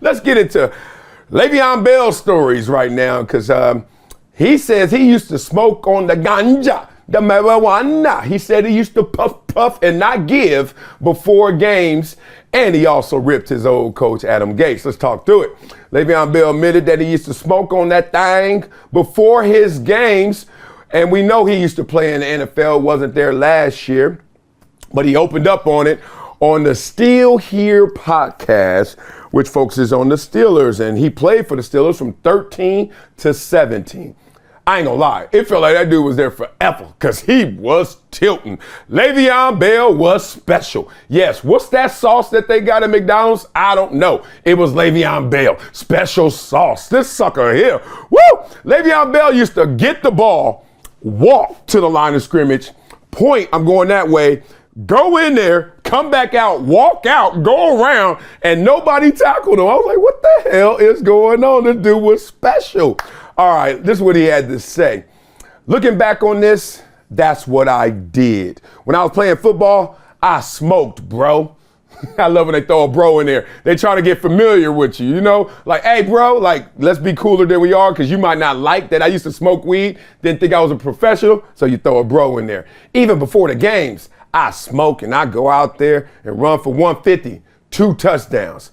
let's get into Le'Veon Bell stories right now, because he says he used to smoke on the ganja, the marijuana. He said he used to puff and not give before games. And he also ripped his old coach, Adam Gase. Let's talk through it. Le'Veon Bell admitted that he used to smoke on that thing before his games. And we know he used to play in the NFL, wasn't there last year. But he opened up on it on the Still Here podcast, which focuses on the Steelers. And he played for the Steelers from 13 to 17. I ain't gonna lie, it felt like that dude was there forever because he was tilting. Le'Veon Bell was special. Yes, what's that sauce that they got at McDonald's? I don't know. It was Le'Veon Bell, special sauce. This sucker here, woo! Le'Veon Bell used to get the ball, walk to the line of scrimmage, point, I'm going that way, go in there, come back out, walk out, go around, and nobody tackled him. I was like, what the hell is going on? This dude was special. All right, this is what he had to say. Looking back on this, that's what I did. When I was playing football, I smoked, bro. I love when they throw a bro in there. They try to get familiar with you, you know? Like, hey, bro, like, let's be cooler than we are because you might not like that I used to smoke weed, didn't think I was a professional, so you throw a bro in there. Even before the games, I smoke and I go out there and run for 150, 2 touchdowns.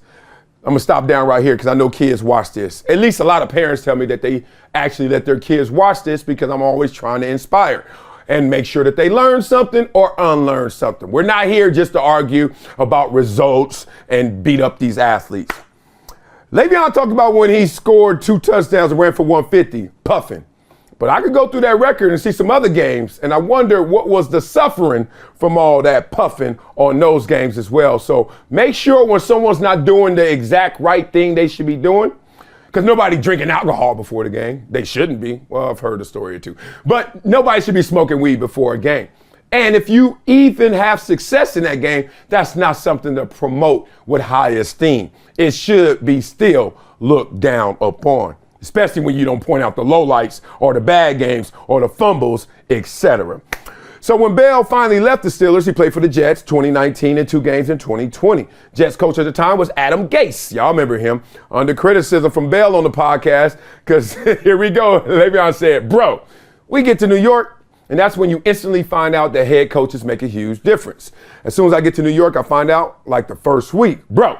I'm gonna stop down right here because I know kids watch this. At least a lot of parents tell me that they actually let their kids watch this because I'm always trying to inspire and make sure that they learn something or unlearn something. We're not here just to argue about results and beat up these athletes. Le'Veon talked about when he scored 2 touchdowns and ran for 150, puffing. But I could go through that record and see some other games, and I wonder what was the suffering from all that puffing on those games as well. So make sure when someone's not doing the exact right thing they should be doing, because nobody drinking alcohol before the game. They shouldn't be. Well, I've heard a story or two. But nobody should be smoking weed before a game. And if you even have success in that game, that's not something to promote with high esteem. It should be still looked down upon, especially when you don't point out the lowlights or the bad games or the fumbles, etc. So when Bell finally left the Steelers, he played for the Jets 2019 and 2 games in 2020. Jets coach at the time was Adam Gase. Y'all remember him. Under criticism from Bell on the podcast, because here we go. Le'Veon said, bro, we get to New York, and that's when you instantly find out that head coaches make a huge difference. As soon as I get to New York, I find out like the first week, bro,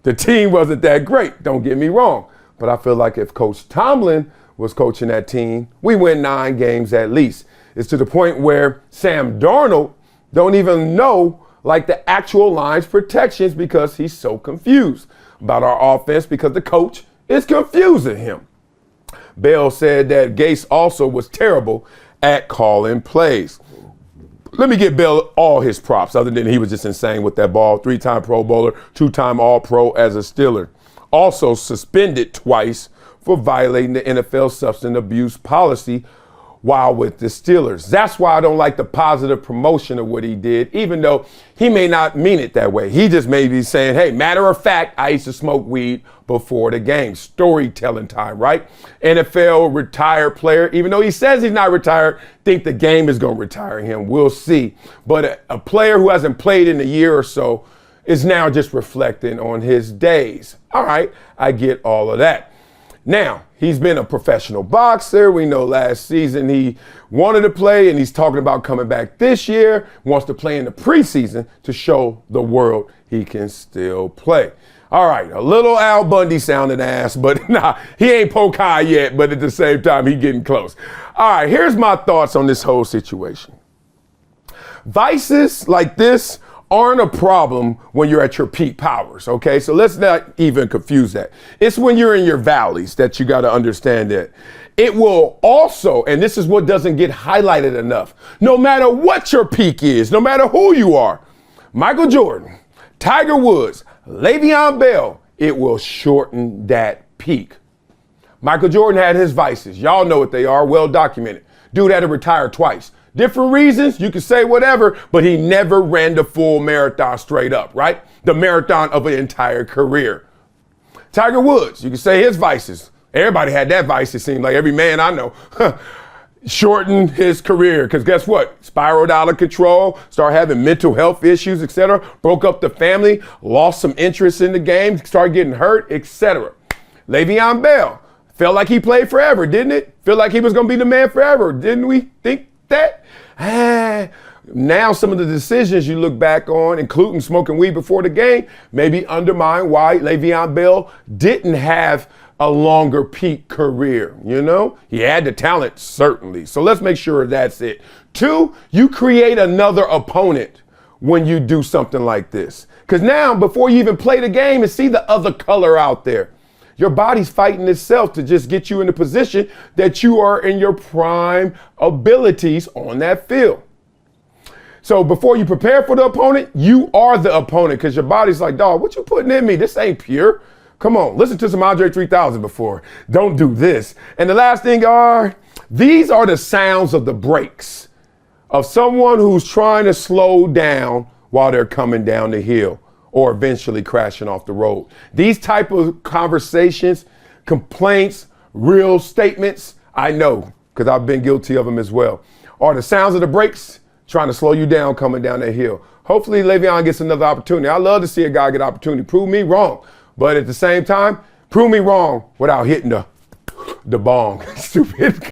the team wasn't that great. Don't get me wrong. But I feel like if Coach Tomlin was coaching that team, we win 9 games at least. It's to the point where Sam Darnold don't even know like the actual lines protections because he's so confused about our offense because the coach is confusing him. Bell said that Gase also was terrible at calling plays. Let me give Bell all his props, other than he was just insane with that ball. 3-time Pro Bowler, 2-time All-Pro as a Steeler. Also suspended twice for violating the NFL substance abuse policy while with the Steelers. That's why I don't like the positive promotion of what he did, even though he may not mean it that way. He just may be saying, hey, matter of fact, I used to smoke weed before the game. Storytelling time, right? NFL retired player, even though he says he's not retired, think the game is going to retire him. We'll see. But a player who hasn't played in a year or so is now just reflecting on his days. All right, I get all of that. Now, he's been a professional boxer. We know last season he wanted to play, and he's talking about coming back this year, wants to play in the preseason to show the world he can still play. All right, a little Al Bundy sounding ass, but nah, he ain't poke high yet, but at the same time, he getting close. All right, here's my thoughts on this whole situation. Vices like this aren't a problem when you're at your peak powers, okay? So let's not even confuse that. It's when you're in your valleys that you got to understand that. It will also, and this is what doesn't get highlighted enough, no matter what your peak is, no matter who you are, Michael Jordan, Tiger Woods, Le'Veon Bell, it will shorten that peak. Michael Jordan had his vices. Y'all know what they are, well documented. Dude had to retire twice. Different reasons, you can say whatever, but he never ran the full marathon straight up, right? The marathon of an entire career. Tiger Woods, you can say his vices. Everybody had that vice, it seemed like every man I know. shortened his career because guess what? Spiraled out of control, started having mental health issues, etc. Broke up the family, lost some interest in the game, started getting hurt, etc. Le'Veon Bell felt like he played forever, didn't it? Felt like he was going to be the man forever, didn't we think that? Now some of the decisions you look back on, including smoking weed before the game, maybe undermine why Le'Veon Bell didn't have a longer peak career, you know? He had the talent, certainly. So let's make sure that's it. 2, you create another opponent when you do something like this. Because now, before you even play the game and see the other color out there, your body's fighting itself to just get you in the position that you are in your prime abilities on that field. So before you prepare for the opponent, you are the opponent because your body's like, dog, what you putting in me? This ain't pure. Come on, listen to some Andre 3000 before. Don't do this. And the last thing these are the sounds of the brakes of someone who's trying to slow down while they're coming down the hill or eventually crashing off the road. These type of conversations, complaints, real statements, I know because I've been guilty of them as well, are the sounds of the brakes trying to slow you down coming down that hill. Hopefully Le'Veon gets another opportunity. I love to see a guy get opportunity. Prove me wrong. But at the same time, prove me wrong without hitting the bong. Stupid.